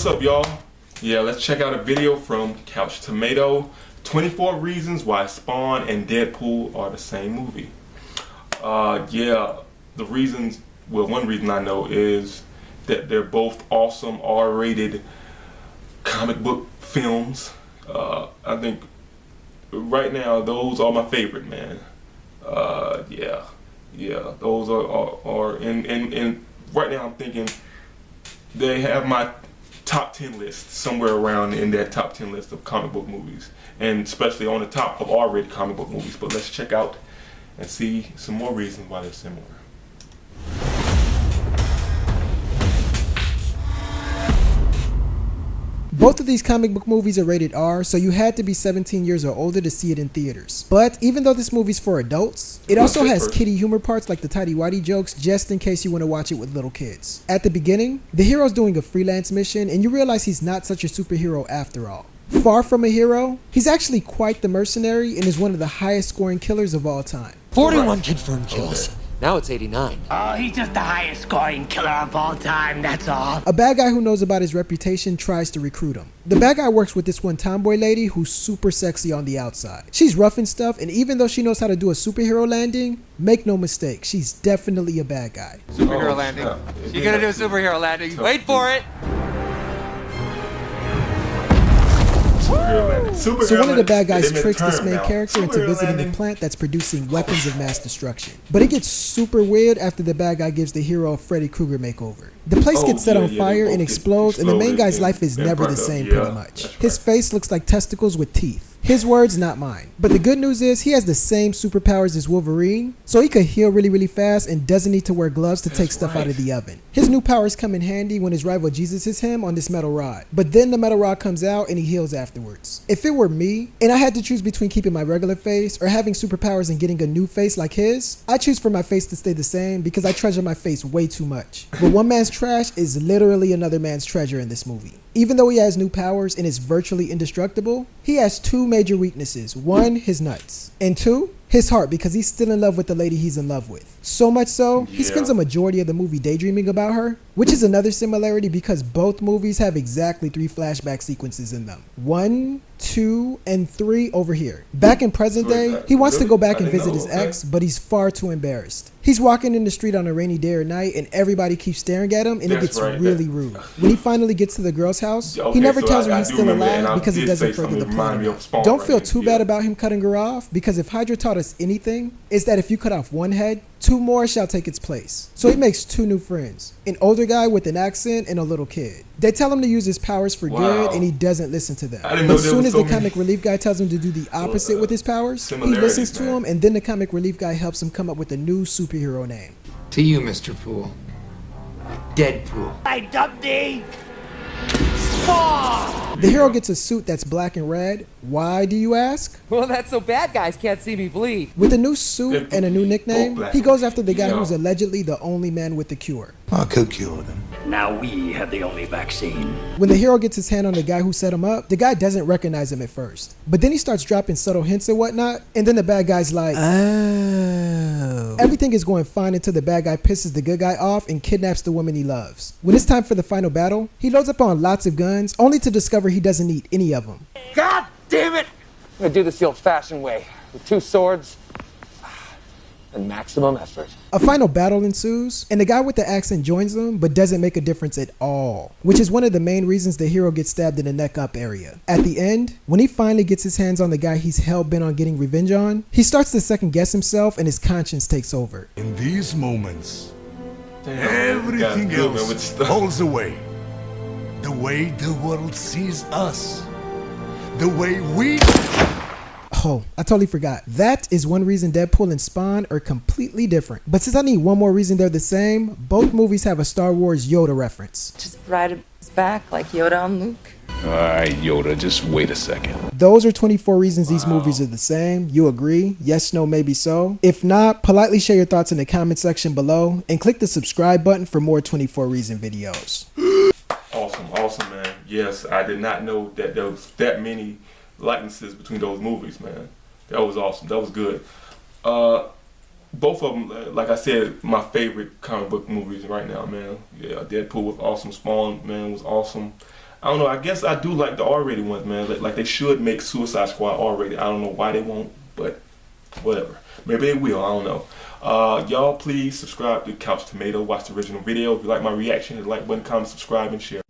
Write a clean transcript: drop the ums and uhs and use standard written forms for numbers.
What's up, y'all? Yeah, let's check out a video from Couch Tomato. 24 reasons why Spawn and Deadpool are the same movie. Yeah, the reasons, well, one reason I know is that they're both awesome R-rated comic book films. I think right now those are my favorite, man. Yeah, those are and right now I'm thinking they have my top 10 list somewhere around in that top 10 list of comic book movies, and especially on the top of R-rated comic book movies. But let's check out and see some more reasons why they're similar. Both of these comic book movies are rated R, so you had to be 17 years or older to see it in theaters. But even though this movie's for adults, it also has kiddie humor parts like the tighty-whitey jokes, just in case you want to watch it with little kids. At the beginning, the hero's doing a freelance mission, and you realize he's not such a superhero after all. Far from a hero, he's actually quite the mercenary and is one of the highest scoring killers of all time. 41 confirmed kills. Okay. Now it's 89. Oh, he's just the highest scoring killer of all time, that's all. A bad guy who knows about his reputation tries to recruit him. The bad guy works with this one tomboy lady who's super sexy on the outside. She's rough and stuff, and even though she knows how to do a superhero landing, make no mistake, she's definitely a bad guy. Superhero landing. She's gonna do a superhero landing. Wait for it! So one of the bad guys tricks this main character into visiting a plant that's producing weapons of mass destruction. But it gets super weird after the bad guy gives the hero a Freddy Krueger makeover. The place gets set on fire and explodes, and the main guy's life is never the same pretty much. His face looks like testicles with teeth. His words, not mine. But the good news is he has the same superpowers as Wolverine, so he could heal really fast and doesn't need to wear gloves to take stuff out of the oven. His new powers come in handy when his rival Jesus him on this metal rod. But then the metal rod comes out and he heals afterwards. If it were me, and I had to choose between keeping my regular face or having superpowers and getting a new face like his, I choose for my face to stay the same because I treasure my face way too much. But one man's trash is literally another man's treasure in this movie. Even though he has new powers and is virtually indestructible, he has two major weaknesses. One, his nuts. And two, his heart, because he's still in love with the lady he's in love with. So much so, he spends a majority of the movie daydreaming about her, which is another similarity because both movies have exactly 3 flashback sequences in them. 1, 2, and 3 over here. Back in present day, he wants to go back and visit his ex, but he's far too embarrassed. He's walking in the street on a rainy day or night and everybody keeps staring at him and it gets really rude. When he finally gets to the girl's house, he never tells her he's still alive because he doesn't further the plot enough. Don't feel too bad about him cutting her off because if Hydra taught us anything, it's that if you cut off one head, 2 more shall take its place. So he makes 2 new friends, an older guy with an accent and a little kid. They tell him to use his powers for good and he doesn't listen to them. But as soon as the comic relief guy tells him to do the opposite with his powers, he listens to him, and then the comic relief guy helps him come up with a new superhero name. To you, Mr. Pool. Deadpool. I dubbed thee Spawn! The hero gets a suit that's black and red. Why, do you ask? Well, that's so bad guys can't see me bleed. With a new suit and a new nickname, he goes after the guy who's allegedly the only man with the cure. I could cure them. Now we have the only vaccine. When the hero gets his hand on the guy who set him up, the guy doesn't recognize him at first. But then he starts dropping subtle hints and whatnot, and then the bad guy's like, oh. Everything is going fine until the bad guy pisses the good guy off and kidnaps the woman he loves. When it's time for the final battle, he loads up on lots of guns, only to discover he doesn't need any of them. God damn it! I'm gonna do this the old-fashioned way, with 2 swords and maximum effort. A final battle ensues, and the guy with the accent joins them, but doesn't make a difference at all, which is one of the main reasons the hero gets stabbed in the neck up area. At the end, when he finally gets his hands on the guy he's hell-bent on getting revenge on, he starts to second-guess himself and his conscience takes over. In these moments, everything else falls away. The way the world sees us. The way we... Oh, I totally forgot. That is one reason Deadpool and Spawn are completely different. But since I need one more reason they're the same, both movies have a Star Wars Yoda reference. Just ride his back like Yoda on Luke. Alright, Yoda, just wait a second. Those are 24 reasons these movies are the same. You agree? Yes, no, maybe so? If not, politely share your thoughts in the comment section below and click the subscribe button for more 24 reason videos. Awesome, man. Yes, I did not know that there was that many likenesses between those movies, man. That was awesome. That was good. Both of them, like I said, my favorite comic book movies right now, man. Yeah, Deadpool was awesome. Spawn, man, was awesome. I don't know. I guess I do like the R-rated ones, man. Like they should make Suicide Squad R-rated. I don't know why they won't, but whatever. Maybe they will. I don't know. Y'all please subscribe to Couch Tomato. Watch the original video. If you like my reaction, hit the like button, comment, subscribe, and share.